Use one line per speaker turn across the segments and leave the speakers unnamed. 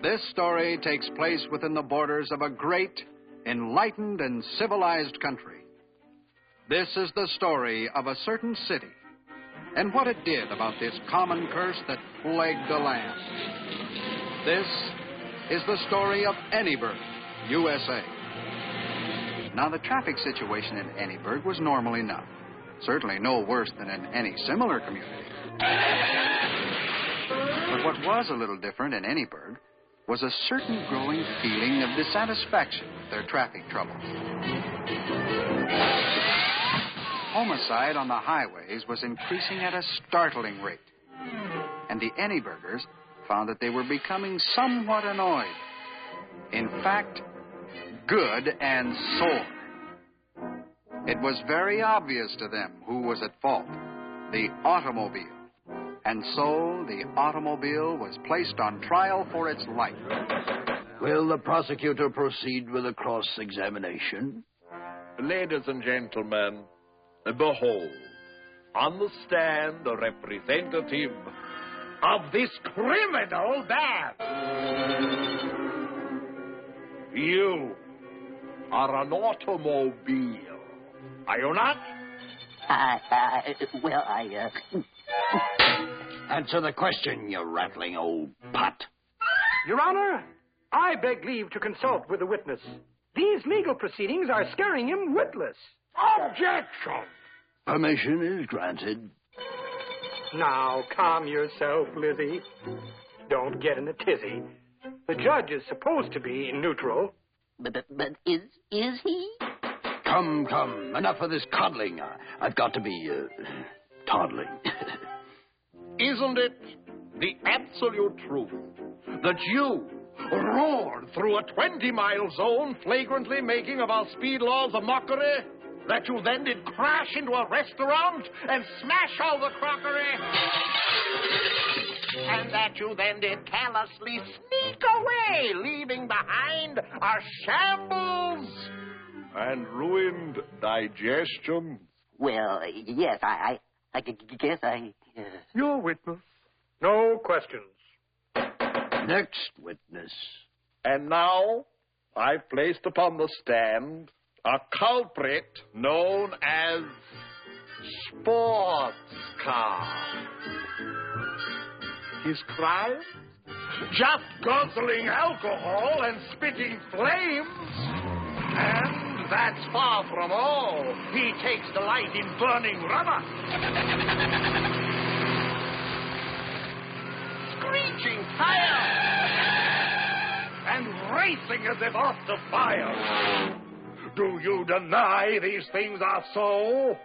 This story takes place within the borders of a great, enlightened, and civilized country. This is the story of a certain city and what it did about this common curse that plagued the land. This is the story of Anyburg, U.S.A. Now, the traffic situation in Anyburg was normal enough. Certainly no worse than in any similar community. But what was a little different in Anyburg was a certain growing feeling of dissatisfaction with their traffic troubles. Homicide on the highways was increasing at a startling rate, and the Anyburgers found that they were becoming somewhat annoyed. In fact, good and sore. It was very obvious to them who was at fault, the automobile. And so the automobile was placed on trial for its life.
Will the prosecutor proceed with a cross-examination?
Ladies and gentlemen, behold, on the stand a representative of this criminal band. You are an automobile, are you not?
Answer the question, you rattling old putt.
Your Honor, I beg leave to consult with the witness. These legal proceedings are scaring him witless.
Objection!
Permission is granted.
Now, calm yourself, Lizzie. Don't get in a tizzy. The judge is supposed to be neutral.
But is he?
Come. Enough of this coddling. I've got to be, toddling.
Isn't it the absolute truth that you roared through a 20-mile zone, flagrantly making of our speed laws a mockery? That you then did crash into a restaurant and smash all the crockery? And that you then did callously sneak away, leaving behind our shambles and ruined digestion?
Well, yes, I guess I...
Your witness. No questions.
Next witness.
And now, I've placed upon the stand a culprit known as Sports Car. His crime? Just guzzling alcohol and spitting flames. And that's far from all. He takes delight in burning rubber. Screeching tires. And racing as if off the fire. Do you deny these things are so?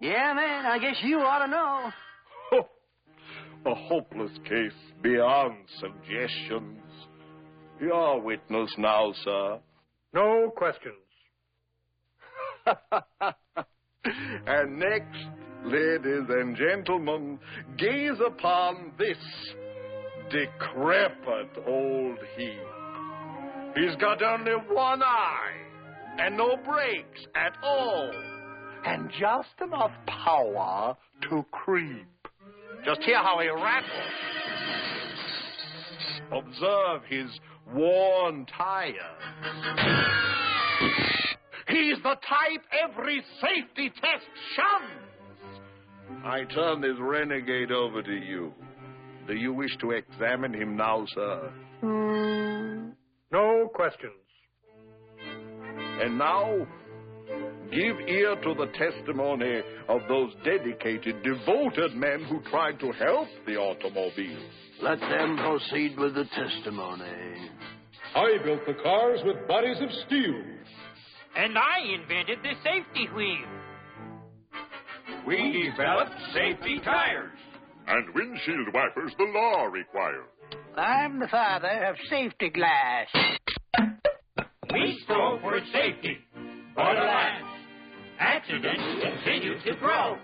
Yeah, man, I guess you ought to know.
A hopeless case beyond suggestions. Your witness now, sir.
No questions.
And next, ladies and gentlemen, gaze upon this decrepit old heap. He's got only one eye and no brakes at all, and just enough power to creep. Just hear how he rattles. Observe his worn tires. He's the type every safety test shuns. I turn this renegade over to you. Do you wish to examine him now, sir?
No questions.
And now, give ear to the testimony of those dedicated, devoted men who tried to help the automobile.
Let them proceed with the testimony.
I built the cars with bodies of steel.
And I invented the safety wheel.
We developed safety tires.
And windshield wipers the law requires.
I'm the father of safety glass.
We strove for its safety, but alas, accidents continue to grow.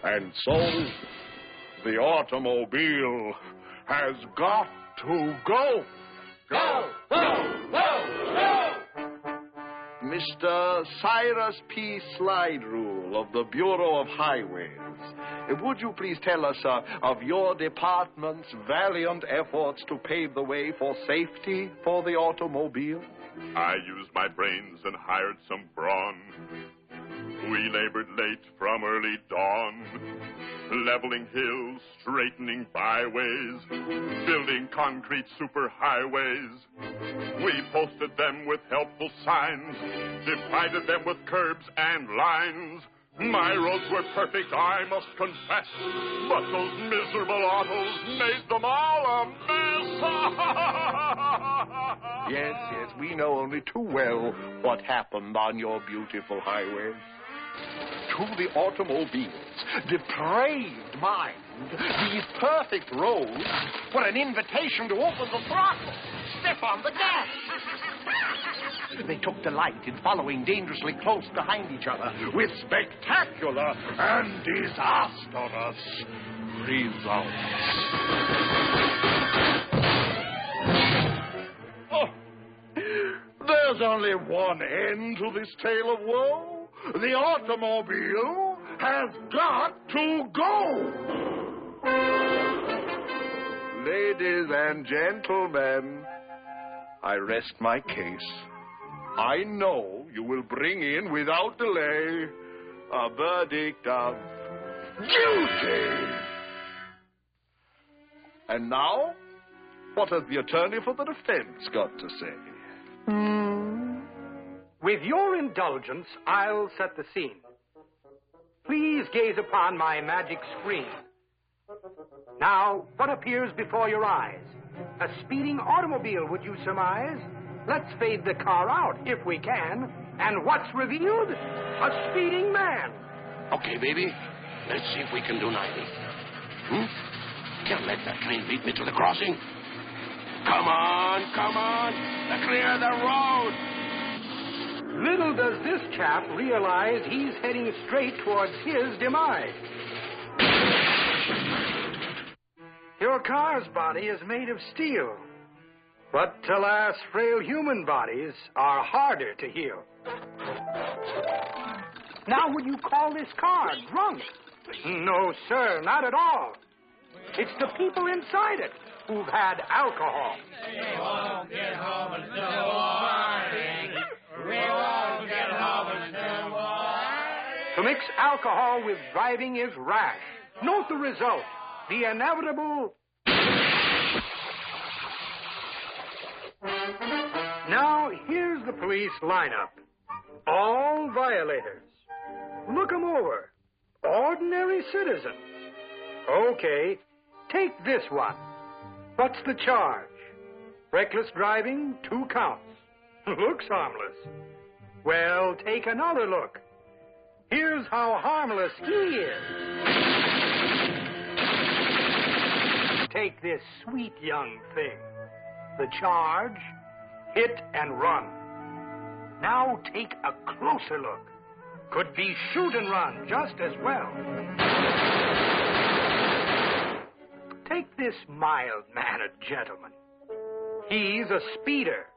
And so, the automobile has got to go.
Go, go, go, go!
Mr. Cyrus P. Slide Rule of the Bureau of Highways. Would you please tell us of your department's valiant efforts to pave the way for safety for the automobile?
I used my brains and hired some brawn. We labored late from early dawn, leveling hills, straightening byways, building concrete superhighways. We posted them with helpful signs, divided them with curbs and lines. My roads were perfect, I must confess, but those miserable autos made them all a mess.
Yes, we know only too well what happened on your beautiful highways. To the automobile's depraved mind, these perfect roads were an invitation to open the throttle, step on the gas. They took delight in following dangerously close behind each other with spectacular and disastrous results. Oh, there's only one end to this tale of woe. The automobile has got to go. Ladies and gentlemen, I rest my case. I know you will bring in without delay a verdict of guilty. And now, what has the attorney for the defense got to say?
With your indulgence, I'll set the scene. Please gaze upon my magic screen. Now, what appears before your eyes? A speeding automobile, would you surmise? Let's fade the car out, if we can. And what's revealed? A speeding man.
Okay, baby. Let's see if we can do 90. Can't let that train beat me to the crossing. Come on. Clear the road.
Little does this chap realize he's heading straight towards his demise. Your car's body is made of steel. But alas, frail human bodies are harder to heal. Now, would you call this car drunk? No, sir, not at all. It's the people inside it who've had alcohol.
We won't get home until morning. We won't get home until morning.
To mix alcohol with driving is rash. Note the result. The inevitable... Now, here's the police lineup. All violators. Look 'em over. Ordinary citizens. Okay, take this one. What's the charge? Reckless driving, 2 counts. Looks harmless. Well, take another look. Here's how harmless he is. Take this sweet young thing. The charge, hit and run. Now take a closer look. Could be shoot and run just as well. Take this mild-mannered gentleman. He's a speeder,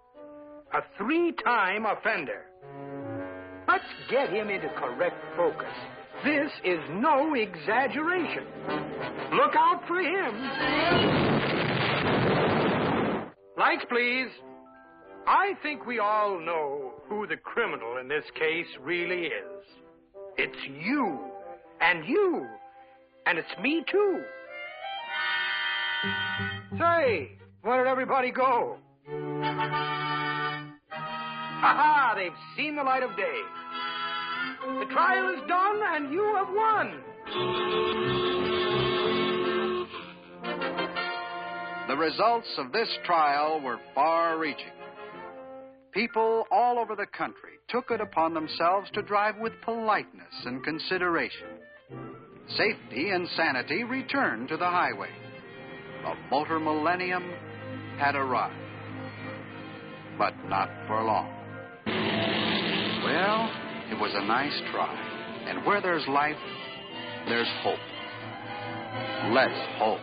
a 3-time offender. Let's get him into correct focus. This is no exaggeration. Look out for him. Lights, please. I think we all know who the criminal in this case really is. It's you, and it's me too. Say, where did everybody go? Ha-ha, they've seen the light of day. The trial is done, and you have won.
The results of this trial were far-reaching. People all over the country took it upon themselves to drive with politeness and consideration. Safety and sanity returned to the highway. The motor millennium had arrived. But not for long. Well, it was a nice try. And where there's life, there's hope. Let's hope.